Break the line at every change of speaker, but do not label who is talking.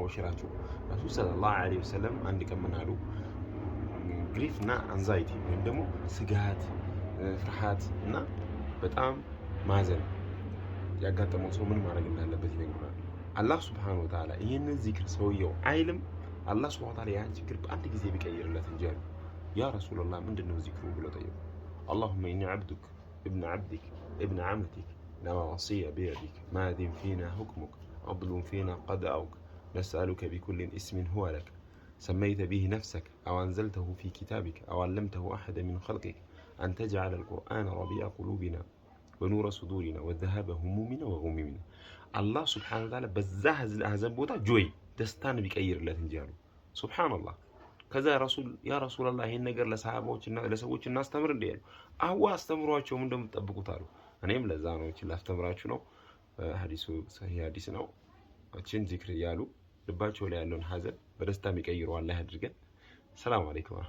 አበሽራቸው። ረሱል ሰለላሁ ዐለይሂ ወሰለም አንድ ቀን ምን አሉ? ግሪፍ እና አንዛይቲ ወይም ደግሞ ስጋት፣ ፍርሃት እና በጣም ማዘን ያጋጠመው ሰው ምን ማድረግ እንዳለበት ይነግሩናል። አላህ ሱብሓነሁ ወተዓላ ይህንን ዚክር ሰውየው አይልም። አላህ ሱብሓነሁ ወተዓላ ያን ችግር በአንድ ጊዜ ቢቀይርለት እንጂ አሉ። ያ ረሱላላህ ምንድነው ዚክሩ ብለው ጠየቁ። አላሁመ ኢኒ ዐብዱክ እብነ ዐብዲክ እብነ ዐመቲክ ነዋሲየ ቢየዲክ ማዲን ፊና ሁክሙክ ዐድሉን ፊና ቀድአኡክ ነስአሉከ ቢኩሊን እስሚን ሁወ ለክ ሰመይተ ቢሂ ነፍሰክ አው አንዘልተሁ ፊ ኪታቢክ አው ዐለምተሁ አሐደን ሚን ኸልቂክ አን ተጅዐለ አልቁርአነ ረቢዐ ቁሉቢና ወኑረ ሱዱሪና ወዘሀበ ሁሙሚና ወጉሙሚና። አላህ ሱብሓነሁ ወተዓላ በዛ ሐዘን ቦታ ጆይ ደስታን ቢቀይርለት እንጂ አሉ። ሱብሓነላህ። ከዛ ያ ረሱላላህ ይሄን ነገር ለሰሃባዎችና ለሰዎች እናስተምር እንዴ ያሉ። አዋ አስተምሯቸው እንደምትጠብቁት አሉ። እኔም ለዛ ነው ላስተምራችሁ ነው። ሐዲሱ ሰሂህ ሐዲስ ነው። እቺን ዚክር ያሉ ልባቸው ላይ ያለውን ሐዘን በደስታ የሚቀይረው አላህ ያድርገን። ሰላም አለይኩም።